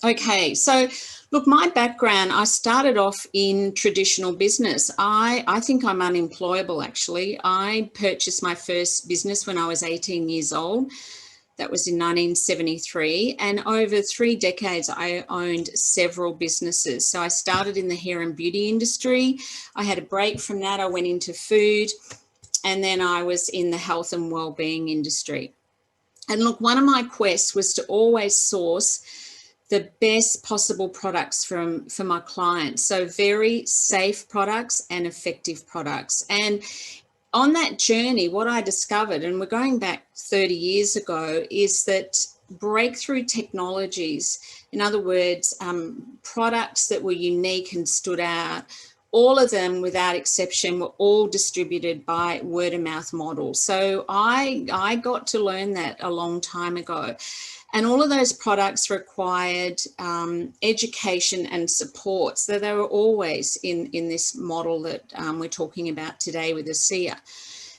Okay, so look, my background, I started off in traditional business. I think I'm unemployable, actually. I purchased my first business when I was 18 years old. That was in 1973. And over 3 decades, I owned several businesses. So I started in the hair and beauty industry. I had a break from that. I went into food. And then I was in the health and wellbeing industry. And look, one of my quests was to always source the best possible products for my clients. So very safe products and effective products. And on that journey, what I discovered, and we're going back 30 years ago, is that breakthrough technologies, in other words, products that were unique and stood out, all of them without exception were all distributed by word of mouth models. So I got to learn that a long time ago. And all of those products required education and support. So they were always in this model that we're talking about today with ASEA.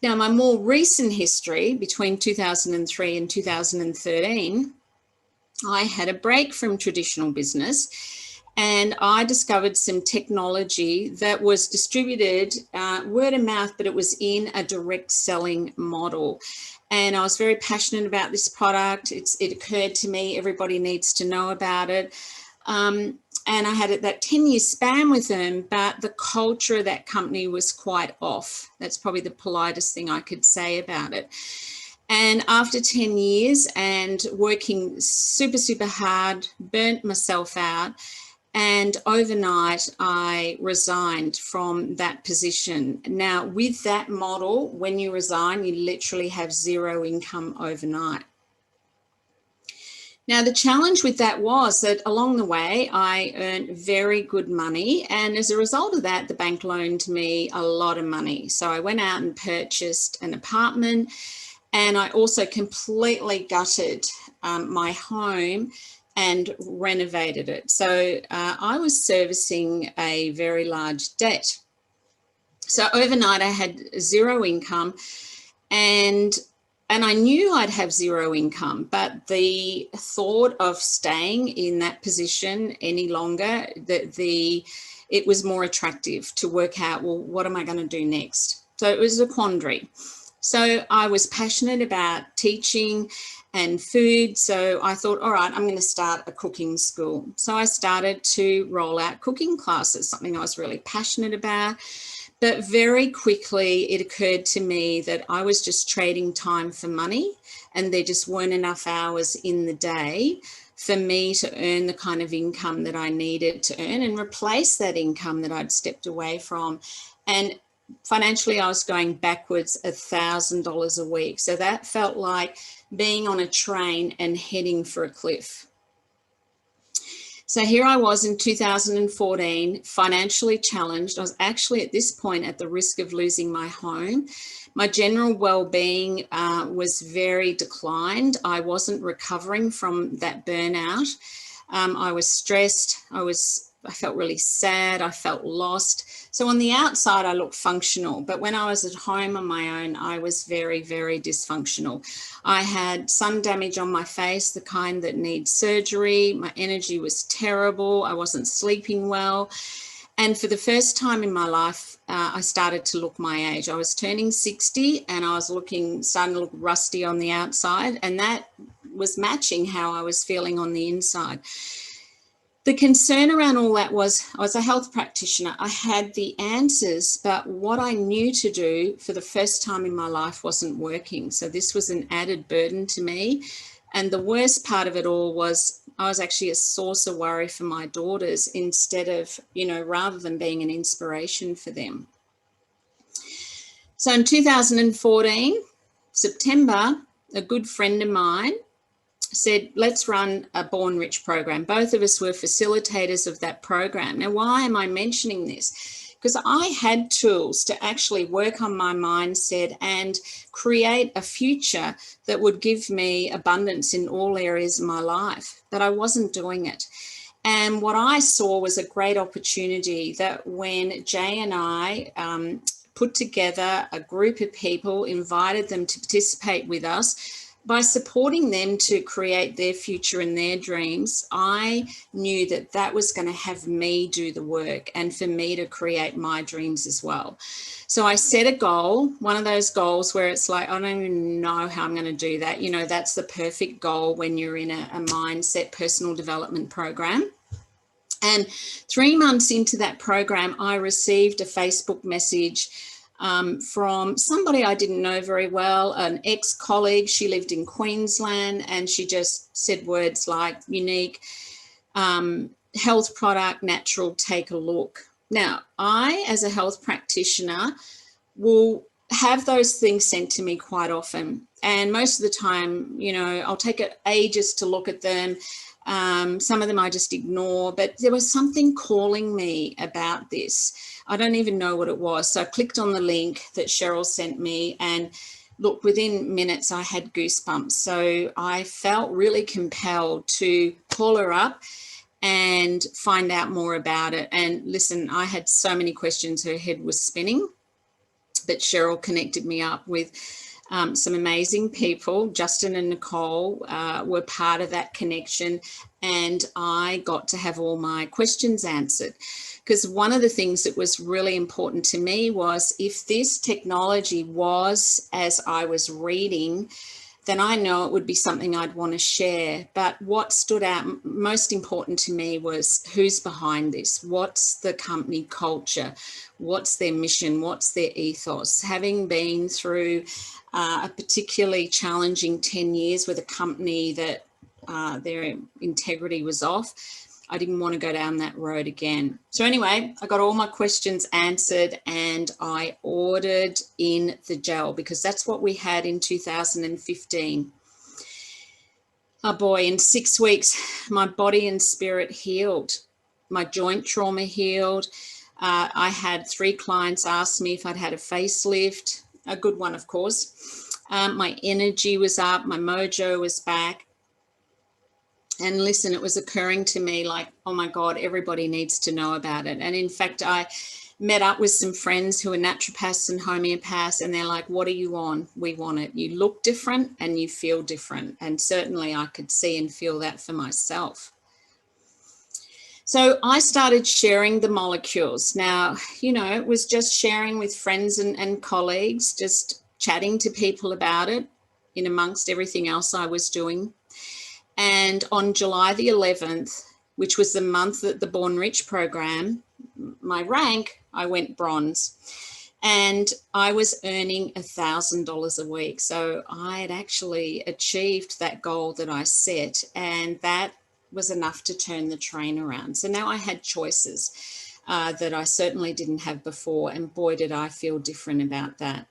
Now, my more recent history between 2003 and 2013, I had a break from traditional business and I discovered some technology that was distributed word of mouth, but it was in a direct selling model. And I was very passionate about this product. It occurred to me, everybody needs to know about it. And I had that 10-year span with them, but the culture of that company was quite off. That's probably the politest thing I could say about it. And after 10 years and working super, super hard, burnt myself out. And overnight, I resigned from that position. Now, with that model, when you resign, you literally have zero income overnight. Now, the challenge with that was that along the way, I earned very good money. And as a result of that, the bank loaned me a lot of money. So I went out and purchased an apartment. And I also completely gutted my home and renovated it. So I was servicing a very large debt. So overnight I had zero income and I knew I'd have zero income, but the thought of staying in that position any longer, it was more attractive to work out, well, what am I going to do next? So it was a quandary. So I was passionate about teaching and food. So I thought, all right, I'm going to start a cooking school. So I started to roll out cooking classes, something I was really passionate about. But very quickly it occurred to me that I was just trading time for money and there just weren't enough hours in the day for me to earn the kind of income that I needed to earn and replace that income that I'd stepped away from. And financially, I was going backwards $1,000 a week. So that felt like being on a train and heading for a cliff. So here I was in 2014, financially challenged. I was actually at this point at the risk of losing my home. My general well-being was very declined. I wasn't recovering from that burnout. I was stressed. I felt really sad. I felt lost. So on the outside, I looked functional, but when I was at home on my own, I was very, very dysfunctional. I had sun damage on my face, the kind that needs surgery. My energy was terrible. I wasn't sleeping well. And for the first time in my life, I started to look my age. I was turning 60 and I was starting to look rusty on the outside, and that was matching how I was feeling on the inside. The concern around all that was I was a health practitioner. I had the answers, but what I knew to do for the first time in my life wasn't working. So this was an added burden to me. And the worst part of it all was I was actually a source of worry for my daughters instead of, rather than being an inspiration for them. So in 2014, September, a good friend of mine said, let's run a Born Rich program. Both of us were facilitators of that program. Now, why am I mentioning this? Because I had tools to actually work on my mindset and create a future that would give me abundance in all areas of my life, but I wasn't doing it. And what I saw was a great opportunity that when Jay and I put together a group of people, invited them to participate with us, by supporting them to create their future and their dreams, I knew that that was going to have me do the work and for me to create my dreams as well. So I set a goal, one of those goals where it's like, I don't even know how I'm going to do that. You know, that's the perfect goal when you're in a mindset personal development program. And 3 months into that program, I received a Facebook message from somebody I didn't know very well, an ex-colleague. She lived in Queensland, and she just said words like unique, health product, natural, take a look. Now, I, as a health practitioner, will have those things sent to me quite often. And most of the time, you know, I'll take ages to look at them. Some of them I just ignore, but there was something calling me about this. I don't even know what it was. So I clicked on the link that Cheryl sent me, and look, within minutes I had goosebumps. So I felt really compelled to call her up and find out more about it. And listen, I had so many questions, her head was spinning, but Cheryl connected me up with some amazing people. Justin and Nicole were part of that connection, and I got to have all my questions answered. Because one of the things that was really important to me was, if this technology was as I was reading, then I know it would be something I'd want to share. But what stood out most important to me was who's behind this? What's the company culture? What's their mission? What's their ethos? Having been through a particularly challenging 10 years with a company that their integrity was off, I didn't want to go down that road again. So anyway, I got all my questions answered, and I ordered in the gel, because that's what we had in 2015. Oh boy, in 6 weeks, my body and spirit healed. My joint trauma healed. I had 3 clients ask me if I'd had a facelift, a good one, of course. My energy was up, my mojo was back. And listen, it was occurring to me like, oh my God, everybody needs to know about it. And in fact, I met up with some friends who are naturopaths and homeopaths, and they're like, what are you on? We want it. You look different and you feel different. And certainly I could see and feel that for myself. So I started sharing the molecules. Now, you know, it was just sharing with friends and colleagues, just chatting to people about it in amongst everything else I was doing. And on July the 11th, which was the month that the Born Rich program, my rank, I went bronze. And I was earning $1,000 a week. So I had actually achieved that goal that I set, and that was enough to turn the train around. So now I had choices that I certainly didn't have before, and boy, did I feel different about that.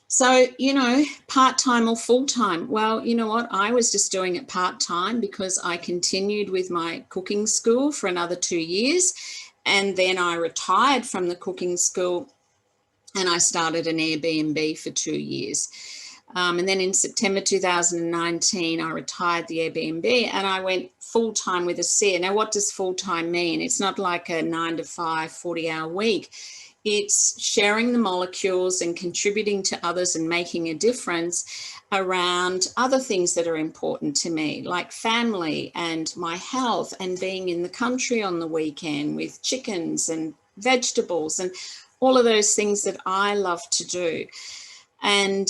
So, you know, part-time or full-time? Well, you know what? I was just doing it part-time because I continued with my cooking school for another 2 years. And then I retired from the cooking school and I started an Airbnb for 2 years. And then in September 2019, I retired the Airbnb and I went full-time with ASEA. Now, what does full-time mean? It's not like a 9 to 5, 40-hour week. It's sharing the molecules and contributing to others and making a difference around other things that are important to me, like family and my health and being in the country on the weekend with chickens and vegetables and all of those things that I love to do. And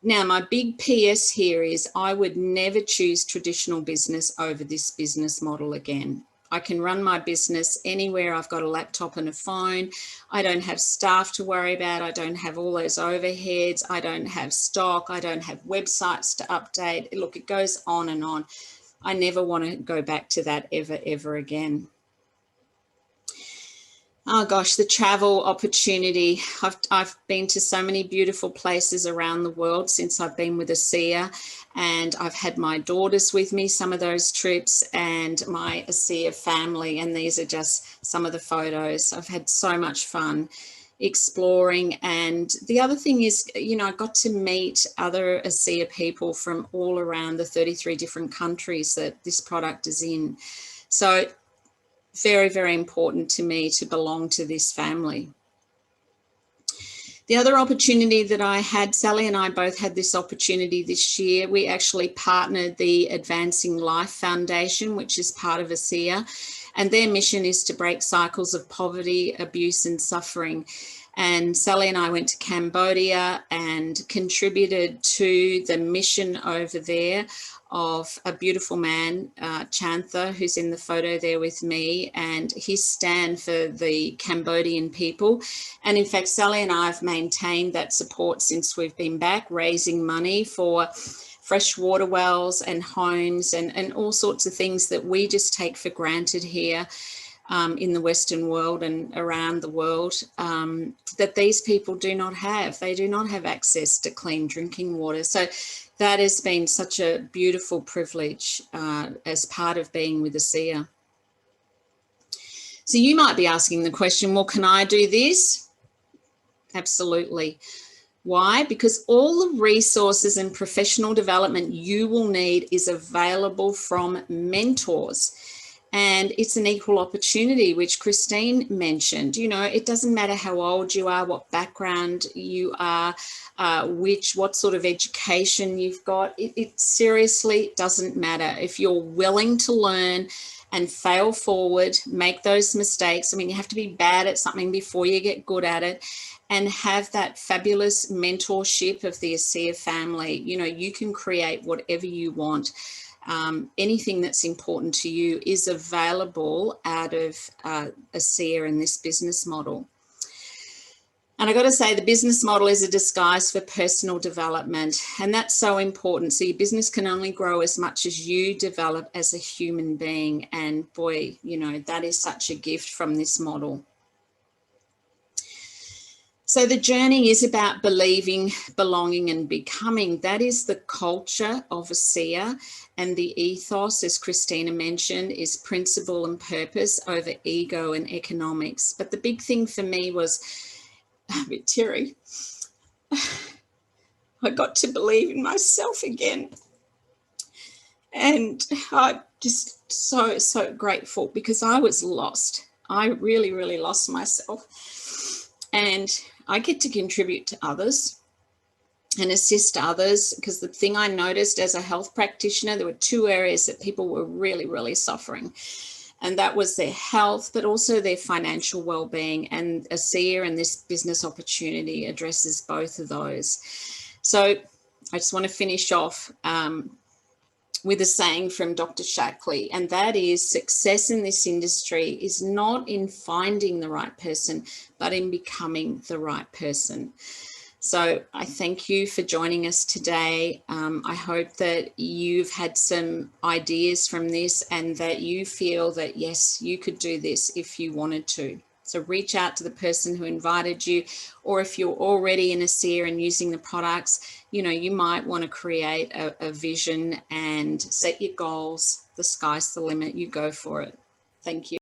now my big PS here is I would never choose traditional business over this business model again. I can run my business anywhere. I've got a laptop and a phone. I don't have staff to worry about. I don't have all those overheads. I don't have stock. I don't have websites to update. Look, it goes on and on. I never want to go back to that ever again. Oh gosh, the travel opportunity. I've been to so many beautiful places around the world since I've been with ASEA, and I've had my daughters with me some of those trips and my ASEA family, and these are just some of the photos. I've had so much fun exploring. And the other thing is, you know, I got to meet other ASEA people from all around the 33 different countries that this product is in. So very, very important to me to belong to this family. The other opportunity that I had, Sally and I both had this opportunity this year. We actually partnered the Advancing Life Foundation, which is part of ASEA, and their mission is to break cycles of poverty, abuse and suffering. And Sally and I went to Cambodia and contributed to the mission over there of a beautiful man, Chantha, who's in the photo there with me, and his stand for the Cambodian people. And in fact, Sally and I have maintained that support since we've been back, raising money for fresh water wells and homes and all sorts of things that we just take for granted here in the Western world and around the world, that these people do not have. They do not have access to clean drinking water. So that has been such a beautiful privilege as part of being with ASEA. So you might be asking the question, well, can I do this? Absolutely. Why? Because all the resources and professional development you will need is available from mentors. And it's an equal opportunity, which Christine mentioned. You know, it doesn't matter how old you are, what background you are, what sort of education you've got. It seriously doesn't matter. If you're willing to learn and fail forward, make those mistakes. I mean, you have to be bad at something before you get good at it, and have that fabulous mentorship of the ASEA family. You know, you can create whatever you want. Anything that's important to you is available out of ASEA in this business model. And I got to say, the business model is a disguise for personal development, and that's so important. So your business can only grow as much as you develop as a human being. And boy, you know, that is such a gift from this model. So the journey is about believing, belonging and becoming. That is the culture of ASEA, and the ethos, as Christina mentioned, is principle and purpose over ego and economics. But the big thing for me was, a bit teary, I got to believe in myself again. And I'm just so grateful, because I was lost. I really lost myself. And I get to contribute to others and assist others, because the thing I noticed as a health practitioner, there were two areas that people were really suffering. And that was their health, but also their financial well-being. And ASEA and this business opportunity addresses both of those. So I just want to finish off with a saying from Dr. Shackley, and that is, success in this industry is not in finding the right person, but in becoming the right person. So I thank you for joining us today. I hope that you've had some ideas from this, and that you feel that, yes, you could do this if you wanted to. So reach out to the person who invited you, or if you're already in ASEA and using the products, you know, you might want to create a vision and set your goals. The sky's the limit. You go for it. Thank you.